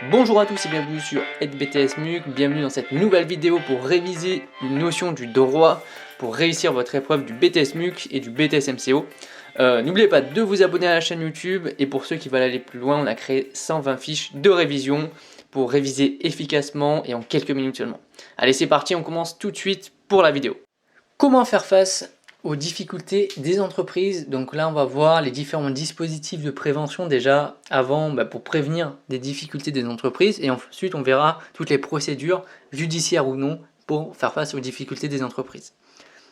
Bonjour à tous et bienvenue sur EdBTS-MUC, bienvenue dans cette nouvelle vidéo pour réviser une notion du droit pour réussir votre épreuve du BTS-MUC et du BTS-MCO. N'oubliez pas de vous abonner à la chaîne YouTube et pour ceux qui veulent aller plus loin, on a créé 120 fiches de révision pour réviser efficacement et en quelques minutes seulement. Allez, c'est parti, on commence tout de suite pour la vidéo. Comment faire face aux difficultés des entreprises? Donc là, on va voir les différents dispositifs de prévention déjà avant pour prévenir des difficultés des entreprises et ensuite on verra toutes les procédures judiciaires ou non pour faire face aux difficultés des entreprises.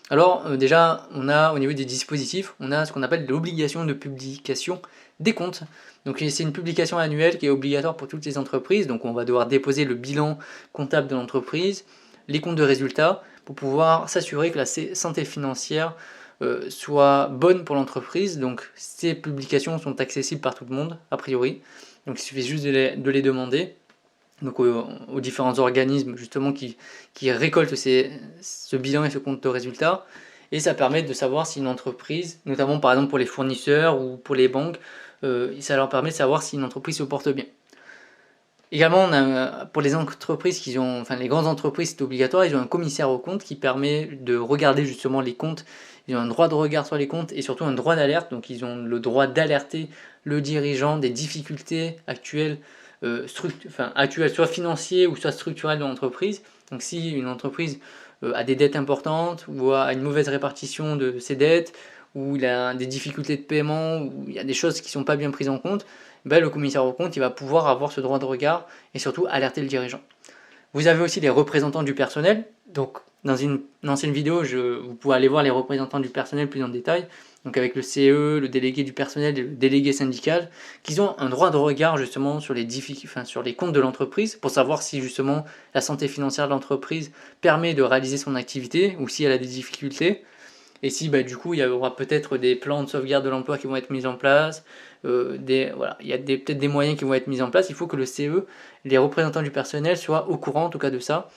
Alors déjà, on a au niveau des dispositifs, on a ce qu'on appelle l'obligation de publication des comptes. Donc c'est une publication annuelle qui est obligatoire pour toutes les entreprises, donc on va devoir déposer le bilan comptable de l'entreprise, les comptes de résultats, pour pouvoir s'assurer que la santé financière soit bonne pour l'entreprise. Donc ces publications sont accessibles par tout le monde, a priori. Donc il suffit juste de les demander donc aux différents organismes justement qui récoltent ce bilan et ce compte de résultats. Et ça permet de savoir si une entreprise, notamment par exemple pour les fournisseurs ou pour les banques, ça leur permet de savoir si une entreprise se porte bien. Également, on a, pour les entreprises les grandes entreprises, c'est obligatoire, ils ont un commissaire aux comptes qui permet de regarder justement les comptes. Ils ont un droit de regard sur les comptes et surtout un droit d'alerte. Donc ils ont le droit d'alerter le dirigeant des difficultés actuelles, soit financières ou soit structurelles de l'entreprise. Donc si une entreprise a des dettes importantes ou a une mauvaise répartition de ses dettes, ou il a des difficultés de paiement, ou il y a des choses qui ne sont pas bien prises en compte, le commissaire aux comptes il va pouvoir avoir ce droit de regard et surtout alerter le dirigeant. Vous avez aussi les représentants du personnel. Donc dans une ancienne vidéo, vous pouvez aller voir les représentants du personnel plus en détail, donc avec le CE, le délégué du personnel et le délégué syndical, qui ont un droit de regard justement sur les comptes de l'entreprise pour savoir si justement la santé financière de l'entreprise permet de réaliser son activité ou si elle a des difficultés. Et si du coup il y aura peut-être des plans de sauvegarde de l'emploi qui vont être mis en place, il y a peut-être des moyens qui vont être mis en place. Il faut que le CE, les représentants du personnel soient au courant en tout cas de ça.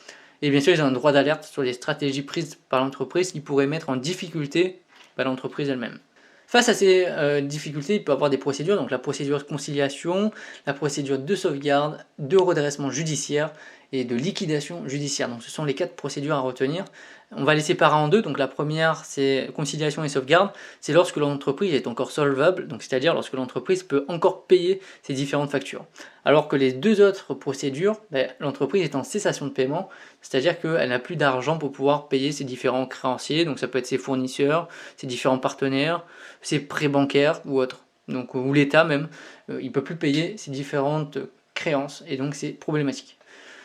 Et bien sûr ils ont un droit d'alerte sur les stratégies prises par l'entreprise qui pourraient mettre en difficulté l'entreprise elle-même. Face à ces difficultés, il peut y avoir des procédures, donc la procédure de conciliation, la procédure de sauvegarde, de redressement judiciaire et de liquidation judiciaire. Donc ce sont les 4 procédures à retenir. On va les séparer en deux. Donc la première, c'est conciliation et sauvegarde. C'est lorsque l'entreprise est encore solvable, donc c'est-à-dire lorsque l'entreprise peut encore payer ses différentes factures. Alors que les deux autres procédures, l'entreprise est en cessation de paiement, c'est-à-dire qu'elle n'a plus d'argent pour pouvoir payer ses différents créanciers. Donc ça peut être ses fournisseurs, ses différents partenaires, ses prêts bancaires ou autres. Donc, ou l'État même, il ne peut plus payer ses différentes créances et donc c'est problématique.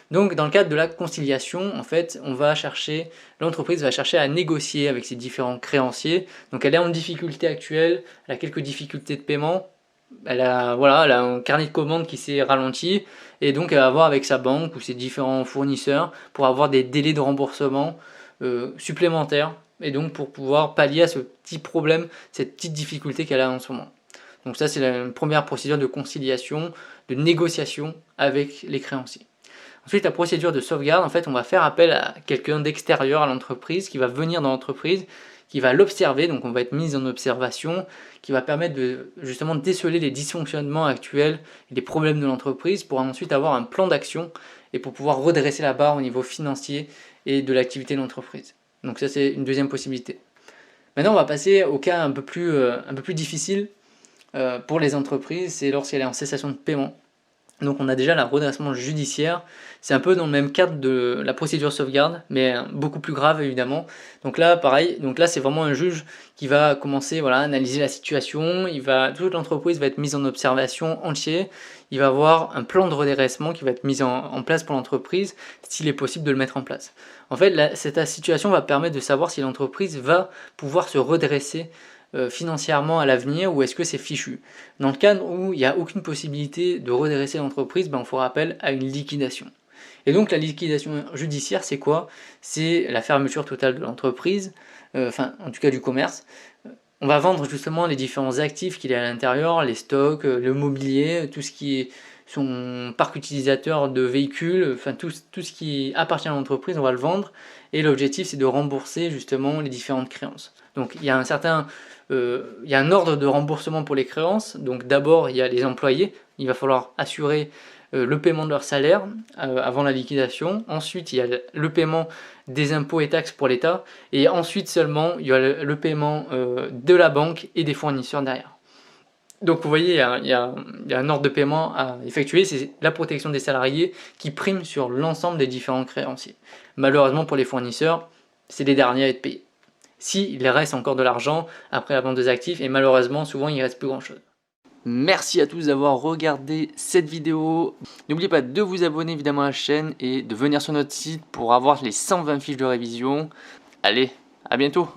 Donc dans le cadre de la conciliation, en fait, l'entreprise va chercher à négocier avec ses différents créanciers. Donc elle est en difficulté actuelle, elle a quelques difficultés de paiement, elle a un carnet de commandes qui s'est ralenti et donc elle va voir avec sa banque ou ses différents fournisseurs pour avoir des délais de remboursement supplémentaires et donc pour pouvoir pallier à ce petit problème, cette petite difficulté qu'elle a en ce moment. Donc ça c'est la première procédure de conciliation, de négociation avec les créanciers. Ensuite, la procédure de sauvegarde, en fait, on va faire appel à quelqu'un d'extérieur à l'entreprise qui va venir dans l'entreprise, qui va l'observer, donc on va être mis en observation, qui va permettre de justement déceler les dysfonctionnements actuels et les problèmes de l'entreprise pour ensuite avoir un plan d'action et pour pouvoir redresser la barre au niveau financier et de l'activité de l'entreprise. Donc ça, c'est une deuxième possibilité. Maintenant, on va passer au cas un peu plus difficile pour les entreprises, c'est lorsqu'elle est en cessation de paiement. Donc on a déjà le redressement judiciaire, c'est un peu dans le même cadre de la procédure sauvegarde, mais beaucoup plus grave évidemment. Donc là pareil, c'est vraiment un juge qui va commencer à analyser la situation, toute l'entreprise va être mise en observation entière, il va avoir un plan de redressement qui va être mis en place pour l'entreprise, s'il est possible de le mettre en place. En fait, cette situation va permettre de savoir si l'entreprise va pouvoir se redresser financièrement à l'avenir ou est-ce que c'est fichu. Dans le cas où il n'y a aucune possibilité de redresser l'entreprise, on fera appel à une liquidation. Et donc la liquidation judiciaire, c'est quoi? C'est la fermeture totale de l'entreprise, en tout cas du commerce. On va vendre justement les différents actifs qu'il y a à l'intérieur, les stocks, le mobilier, tout ce qui est son parc utilisateur de véhicules, tout ce qui appartient à l'entreprise, on va le vendre et l'objectif c'est de rembourser justement les différentes créances. Donc il y a un ordre de remboursement pour les créances. Donc d'abord il y a les employés, il va falloir assurer le paiement de leur salaire avant la liquidation. Ensuite il y a le paiement des impôts et taxes pour l'État, et ensuite seulement il y a le paiement de la banque et des fournisseurs derrière. Donc vous voyez, il y a un ordre de paiement à effectuer, c'est la protection des salariés qui prime sur l'ensemble des différents créanciers. Malheureusement pour les fournisseurs, c'est les derniers à être payés. S'il reste encore de l'argent après la vente des actifs, et malheureusement souvent il ne reste plus grand chose. Merci à tous d'avoir regardé cette vidéo. N'oubliez pas de vous abonner évidemment à la chaîne et de venir sur notre site pour avoir les 120 fiches de révision. Allez, à bientôt!